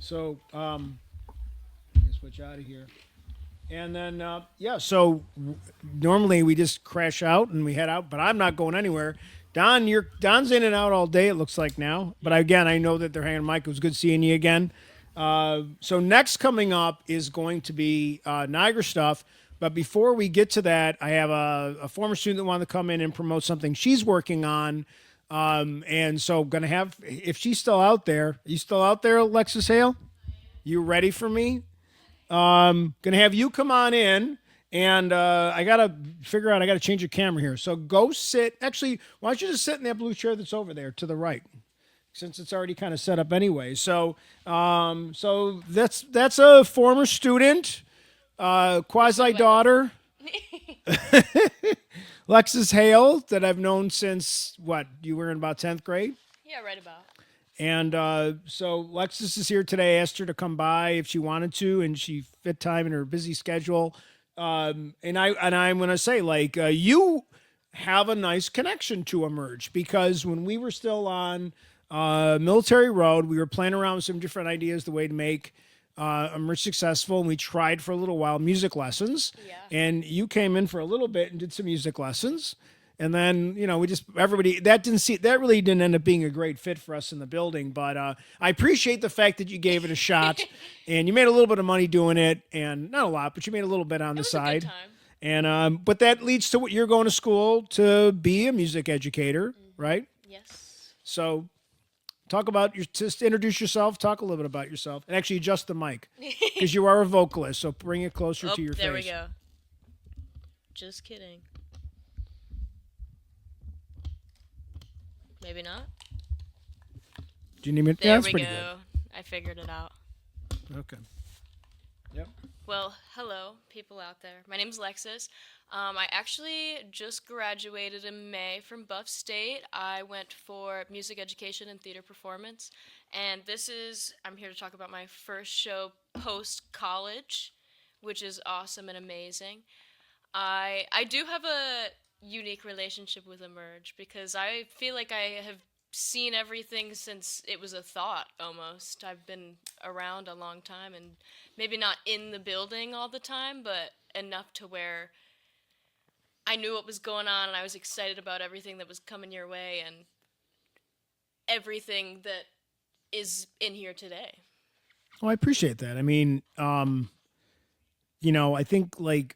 So, let me switch out of here. And then, yeah, so normally we just crash out and we head out, but I'm not going anywhere. Don's in and out all day, it looks like now. But again, I know that they're hanging. Mike, it was good seeing you again. So next coming up is going to be Niagara stuff. But before we get to that, I have a former student that wanted to come in and promote something she's working on. And so going to have, if she's still out there, are you still out there, Lexus Hale? You ready for me? Gonna have you come on in, and I gotta figure out. I gotta change your camera here. So go sit. Actually, why don't you just sit in that blue chair that's over there to the right, since it's already kind of set up anyway. So that's a former student, quasi daughter, Lexus Hale, that I've known since what you were in about 10th grade. Yeah, right about. And so Lexus is here today. I asked her to come by if she wanted to, and she fit time in her busy schedule. And I'm gonna say, like, you have a nice connection to Emerge, because when we were still on Military Road, we were playing around with some different ideas, the way to make Emerge successful, and we tried for a little while music lessons. Yeah. And you came in for a little bit and did some music lessons. And then, we just, everybody, that really didn't end up being a great fit for us in the building. But I appreciate the fact that you gave it a shot, and you made a little bit of money doing it, and not a lot, but you made a little bit on It the was a good side. time. And but that leads to what you're going to school to be a music educator, right? Yes. So talk about just introduce yourself, talk a little bit about yourself, and actually adjust the mic because you are a vocalist. So bring it closer Oh, to your there face. we go. Just kidding. Maybe not. Do you need me? There Yeah, that's we pretty go. I figured it out. good. Okay. Yep. Well, hello, people out there. My name's Lexus. I actually just graduated in May from Buff State. I went for music education and theater performance. And I'm here to talk about my first show post college, which is awesome and amazing. I do have a unique relationship with Emerge because I feel like I have seen everything since it was a thought almost. I've been around a long time and maybe not in the building all the time, but enough to where I knew what was going on and I was excited about everything that was coming your way and everything that is in here today. Well, I appreciate that. I mean, I think like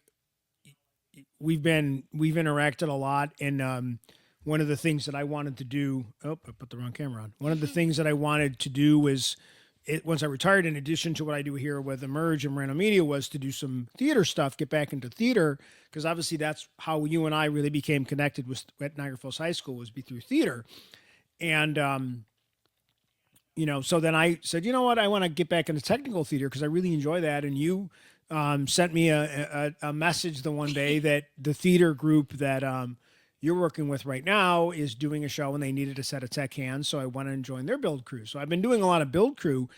we've interacted a lot, and one of the things that I wanted to do. Oh, I put the wrong camera on. One of the things that I wanted to do was, once I retired, in addition to what I do here with Emerge and Random Media, was to do some theater stuff, get back into theater, because obviously that's how you and I really became connected with at Niagara Falls High School, was be through theater. And so then I said, you know what, I want to get back into technical theater because I really enjoy that. And you sent me a message the one day that the theater group that you're working with right now is doing a show and they needed a set of tech hands. So I went and joined their build crew. So I've been doing a lot of build crew,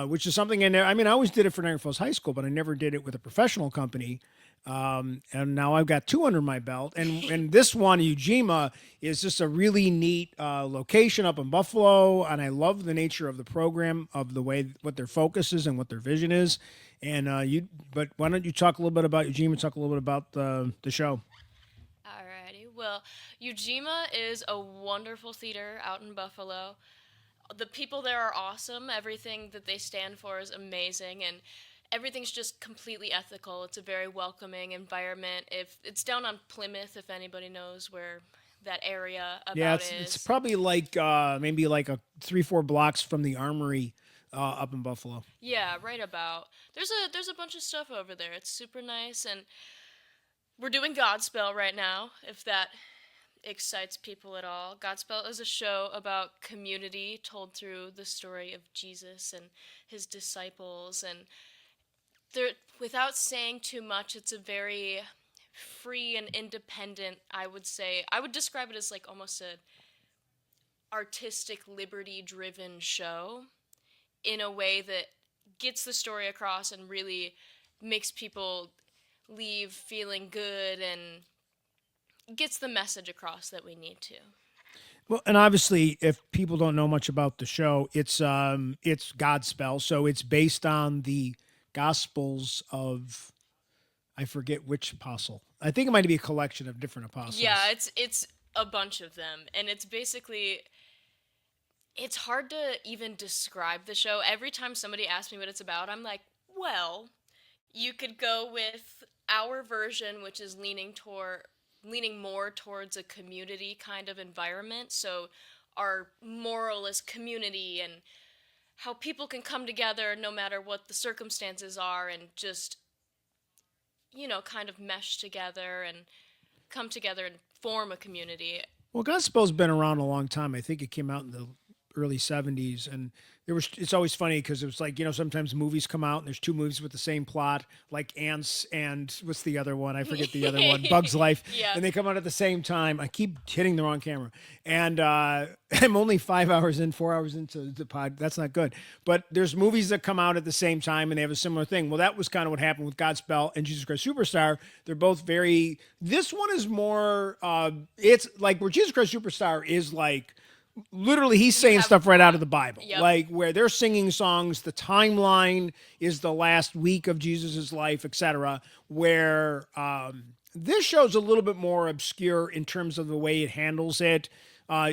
which is something I always did it for Niagara Falls High School, but I never did it with a professional company. And now I've got two under my belt, and this one, Ujima, is just a really neat location up in Buffalo, and I love the nature of the program, of the way what their focus is and what their vision is. And but why don't you talk a little bit about Ujima? Talk a little bit about the show. Alrighty. Well, Ujima is a wonderful theater out in Buffalo. The people there are awesome. Everything that they stand for is amazing, and everything's just completely ethical. It's a very welcoming environment. If it's down on Plymouth, if anybody knows where that area Yeah, about it's is. probably like maybe like a 3-4 blocks from the Armory up in Buffalo. Yeah, right about. There's a bunch of stuff over there. It's super nice, and we're doing Godspell right now. If that excites people at all, Godspell is a show about community told through the story of Jesus and his disciples, and there, without saying too much, it's a very free and independent, I would say. I would describe it as like almost a artistic liberty driven show in a way that gets the story across and really makes people leave feeling good and gets the message across that we need to. Well, and obviously, if people don't know much about the show, it's Godspell, so it's based on the Gospels of I forget which apostle. I think it might be a collection of different Yeah, apostles. it's a bunch of them, and it's basically it's hard to even describe the show. Every time somebody asks me what it's about, I'm like, well, you could go with our version, which is leaning more towards a community kind of environment. So our moral is community and how people can come together no matter what the circumstances are and just kind of mesh together and come together and form a community. Well, Godspell's been around a long time. I think it came out in the early '70s, and there was. It's always funny because it was like sometimes movies come out and there's two movies with the same plot, like Ants and what's the other one? I forget the other one. Bugs Life, Yeah. and they come out at the same time. I keep hitting the wrong camera, and I'm only 5 hours in, 4 hours into the pod. That's not good. But there's movies that come out at the same time and they have a similar thing. Well, that was kind of what happened with Godspell and Jesus Christ Superstar. They're both very. This one is more. It's like where Jesus Christ Superstar is like literally he's saying have stuff right out of the Bible. Yep. Like where they're singing songs, the timeline is the last week of Jesus's life, etc. Where this show's a little bit more obscure in terms of the way it handles it.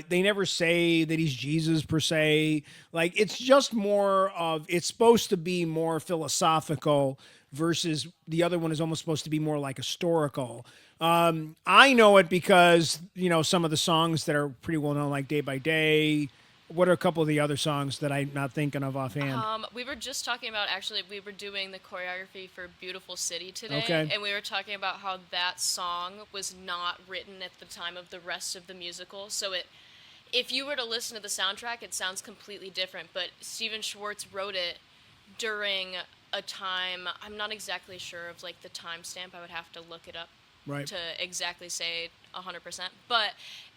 They never say that he's Jesus per se. Like it's just more of it's supposed to be more philosophical versus the other one is almost supposed to be more like historical. I know it because some of the songs that are pretty well known, like Day by Day. What are a couple of the other songs that I'm not thinking of offhand? We were just talking about actually we were doing the choreography for Beautiful City today, Okay. and we were talking about how that song was not written at the time of the rest of the musical. So if you were to listen to the soundtrack, it sounds completely different. But Steven Schwartz wrote it during a time I'm not exactly sure of like the timestamp. I would have to look it up Right. to exactly say 100%, but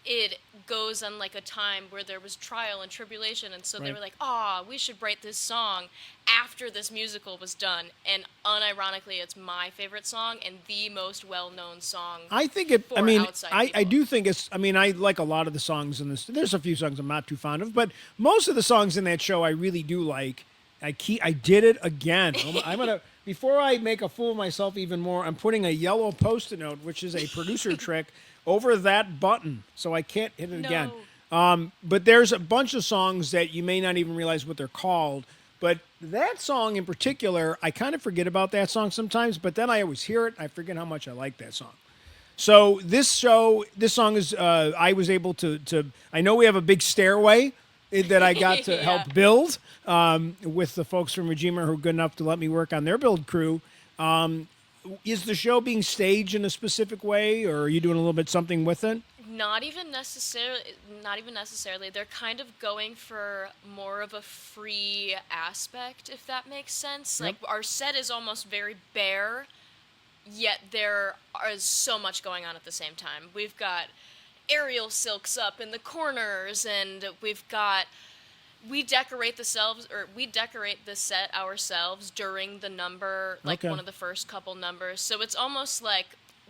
it goes on like a time where there was trial and tribulation, and so they Right. were like, we should write this song after this musical was done, and unironically it's my favorite song and the most well-known song. I think it. For I mean, outside I people. do think it's. I mean, I like a lot of the songs in this. There's a few songs I'm not too fond of, but most of the songs in that show I really do like. I did it again. I'm gonna before I make a fool of myself even more. I'm putting a yellow Post-it note, which is a producer trick, over that button, so I can't hit it again. But there's a bunch of songs that you may not even realize what they're called. But that song in particular, I kind of forget about that song sometimes. But then I always hear it. I forget how much I like that song. So this song is. I was able to. I know we have a big stairway that I got to Yeah. help build with the folks from Ujima who are good enough to let me work on their build crew. Is the show being staged in a specific way, or are you doing a little bit something with it? Not even necessarily. Not even necessarily. They're kind of going for more of a free aspect, if that makes sense. Yep. Like our set is almost very bare, yet there is so much going on at the same time. We've got aerial silks up in the corners, and we decorate we decorate the set ourselves during the number, like Okay. one of the first couple numbers. So it's almost like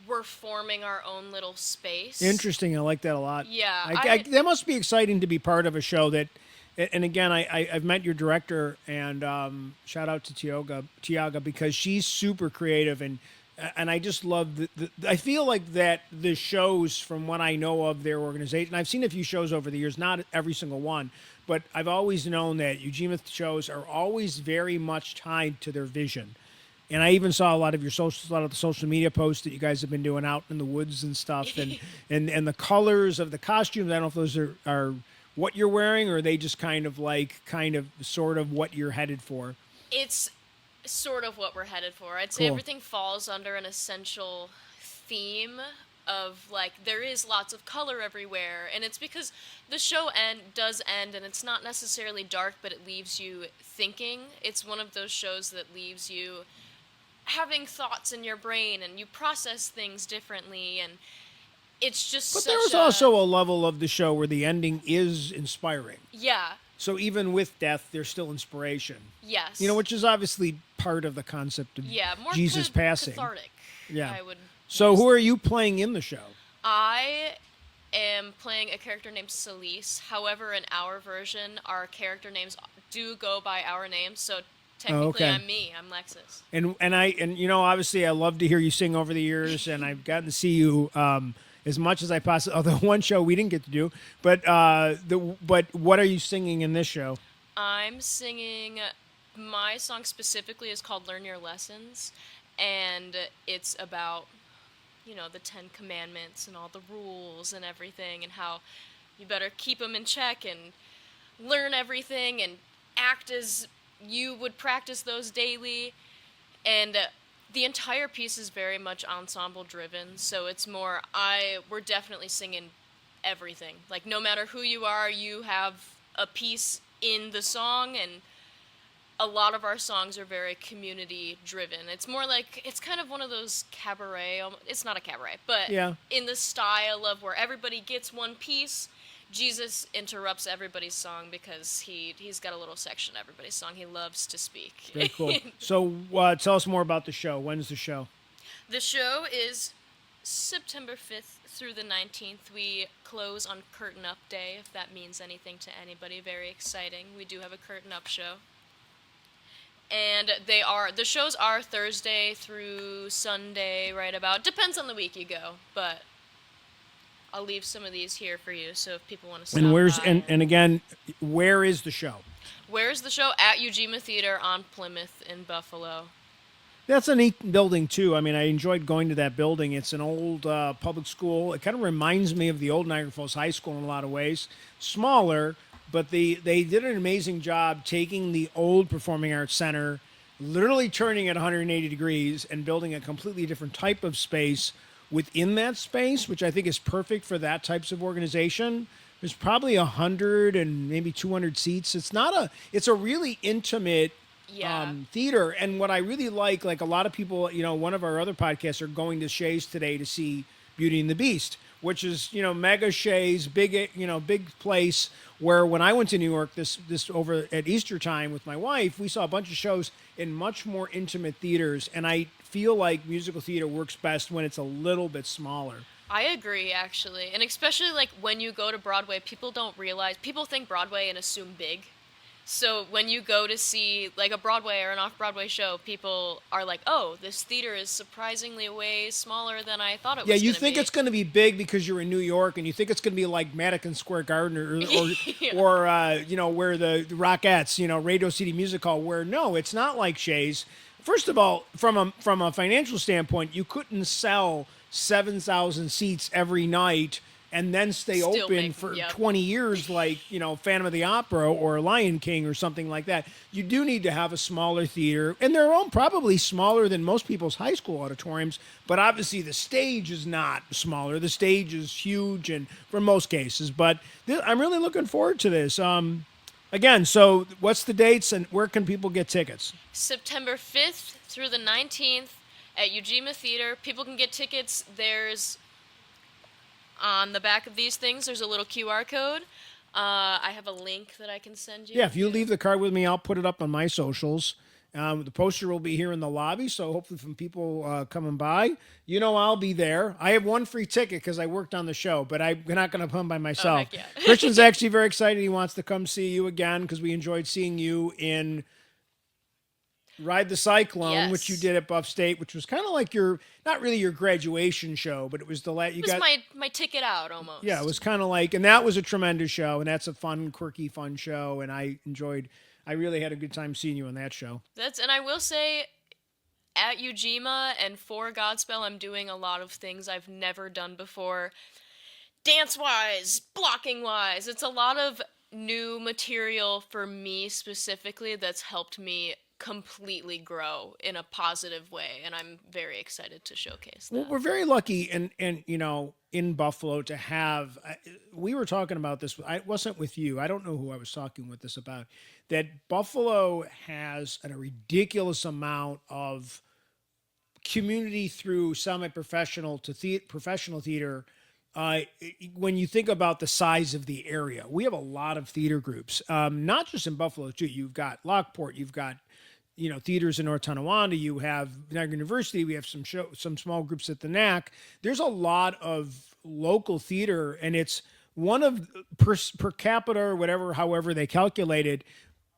we're forming our own little space. Interesting. I like that a lot. Yeah, That must be exciting to be part of a show that. And again, I've met your director, and shout out to Tiaga, because she's super creative, and I just love I feel like that the shows from what I know of their organization. I've seen a few shows over the years, not every single one, but I've always known that Ujima shows are always very much tied to their vision. And I even saw a lot of the social media posts that you guys have been doing out in the woods and stuff, and the colors of the costumes. I don't know if those are what you're wearing, or are they just kind of sort of what you're headed for. it's sort of what we're headed for. I'd say Cool. everything falls under an essential theme of like there is lots of color everywhere, and it's because the show does end, and it's not necessarily dark, but it leaves you thinking. It's one of those shows that leaves you having thoughts in your brain, and you process things differently, and it's just But such there was also a level of the show where the ending is inspiring. yeah. So even with death, there's still inspiration. Yes. Which is obviously part of the concept of yeah, more Jesus passing. cathartic. Yeah. I would So use who are you playing in the show? I am playing a character named Celise. However, in our version, our character names do go by our names. So Oh, technically, okay. I'm me. I'm Lexus. And you know, obviously I love to hear you sing over the years, and I've gotten to see you as much as I possibly. Although one show we didn't get to do, but what are you singing in this show? I'm singing. My song specifically is called "Learn Your Lessons," and it's about the Ten Commandments and all the rules and everything, and how you better keep them in check and learn everything and act as you would practice those daily. And the entire piece is very much ensemble driven, so it's more we're definitely singing everything. Like, no matter who you are, you have a piece in the song. And a lot of our songs are very community driven. It's more like, it's kind of one of those cabaret, it's not a cabaret, but Yeah. in the style of where everybody gets one piece. Jesus interrupts everybody's song because he's got a little section of everybody's song. He loves to speak. Very cool. So tell us more about the show. When's the show? The show is September 5th through the 19th. We close on Curtain Up Day, if that means anything to anybody. Very exciting. We do have a Curtain Up show. And the shows are Thursday through Sunday, right about. Depends on the week you go, but I'll leave some of these here for you, so if people want to stop And where's by. and again, where is the show? Where's the show? At Ujima Theater on Plymouth in Buffalo. That's a neat building too. I mean, I enjoyed going to that building. It's an old public school. It kind of reminds me of the old Niagara Falls High School in a lot of ways. Smaller, but they did an amazing job taking the old Performing Arts Center, literally turning it 180 degrees and building a completely different type of space within that space, which I think is perfect for that types of organization. There's probably 100 and maybe 200 seats. It's a really intimate Yeah. theater. And what I really like a lot of people, one of our other podcasts are going to Shays today to see Beauty and the Beast, which is, mega Shays, big place where when I went to New York this over at Easter time with my wife, we saw a bunch of shows in much more intimate theaters. And I feel like musical theater works best when it's a little bit smaller. I agree, actually. And especially, like, when you go to Broadway, people think Broadway and assume big. So when you go to see, like, a Broadway or an off-Broadway show, people are like, oh, this theater is surprisingly way smaller than I thought it was Yeah, going to be. you think it's going to be big because you're in New York, and you think it's going to be like Madison Square Garden Yeah. or where the Rockettes, Radio City Music Hall. Where no, it's not like Shays. First of all, from a financial standpoint, you couldn't sell 7,000 seats every night and then stay Still open make- for yep. 20 years like, Phantom of the Opera or Lion King or something like that. You do need to have a smaller theater, and they're all probably smaller than most people's high school auditoriums, but obviously the stage is not smaller. The stage is huge and for most cases, but I'm really looking forward to this. Again, so what's the dates and where can people get tickets? September 5th through the 19th at Ujima Theater. People can get tickets. There's, on the back of these things, there's a little QR code. I have a link that I can send you. Yeah, if you leave the card with me, I'll put it up on my socials. The poster will be here in the lobby, so hopefully from people coming by, I'll be there. I have one free ticket because I worked on the show, but I'm not going to come by myself. heck yeah. Christian's actually very excited. He wants to come see you again because we enjoyed seeing you in Ride the Cyclone, Yes. which you did at Buff State, which was kind of like not really your graduation show, but it was It was my ticket out, almost. Yeah, it was kind of like, and that was a tremendous show, and that's a fun, quirky, fun show, and I really had a good time seeing you on that show. And I will say, at Ujima and for Godspell, I'm doing a lot of things I've never done before. Dance-wise, blocking-wise. It's a lot of new material for me specifically that's helped me completely grow in a positive way, and I'm very excited to showcase that. Well, we're very lucky, and in Buffalo to have. We were talking about this. I wasn't with you. I don't know who I was talking with this about. That Buffalo has a ridiculous amount of community through semi-professional to professional theater. When you think about the size of the area, we have a lot of theater groups, not just in Buffalo too. You've got Lockport, you've got theaters in North Tonawanda, you have Niagara University, we have some small groups at the NAC. There's a lot of local theater, and it's one of per capita or whatever, however they calculate it,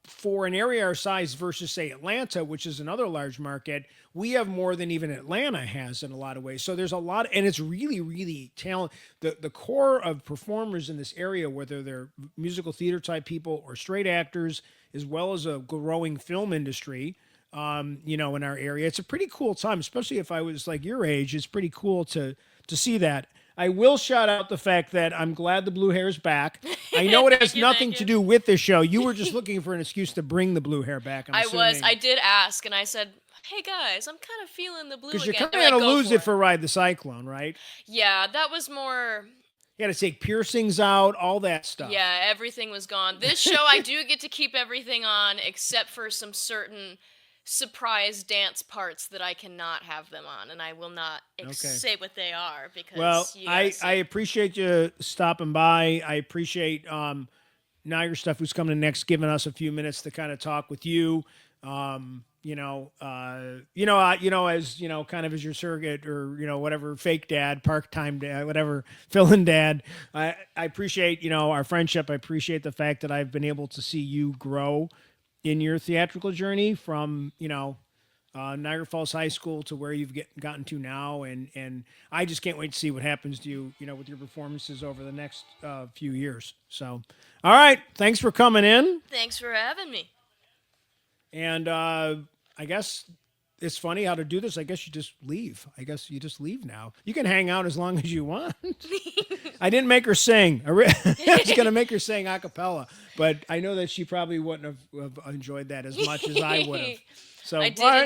for an area our size versus say Atlanta, which is another large market, we have more than even Atlanta has in a lot of ways. So there's a lot, and it's really, really talent. The core of performers in this area, whether they're musical theater type people or straight actors, as well as a growing film industry, in our area, it's a pretty cool time, especially if I was like your age. It's pretty cool to see that. I will shout out the fact that I'm glad the blue hair is back. I know it has nothing to do with this show. You were just looking for an excuse to bring the blue hair back. I'm assuming. I did ask, and I said, "Hey guys, I'm kind of feeling the blue again." Because you're kind of going to lose it for Ride the Cyclone, right? Yeah, that was more. You got to take piercings out, all that stuff. Yeah, everything was gone. This show, I do get to keep everything on, except for some certain surprise dance parts that I cannot have them on, and I will not say what they are because I appreciate you stopping by. I appreciate Niger Stuff, who's coming next, giving us a few minutes to kind of talk with you. As kind of as your surrogate or whatever, fake dad, part-time dad, whatever, fill-in dad. I appreciate our friendship. I appreciate the fact that I've been able to see you grow in your theatrical journey from, Niagara Falls High School to where you've gotten to now. And I just can't wait to see what happens to you, with your performances over the next few years. So, all right. Thanks for coming in. Thanks for having me. And I guess it's funny how to do this. I guess you just leave. Now. You can hang out as long as you want. I didn't make her sing. I was going to make her sing a cappella, but I know that she probably wouldn't have enjoyed that as much as I would have. So, I didn't. all right.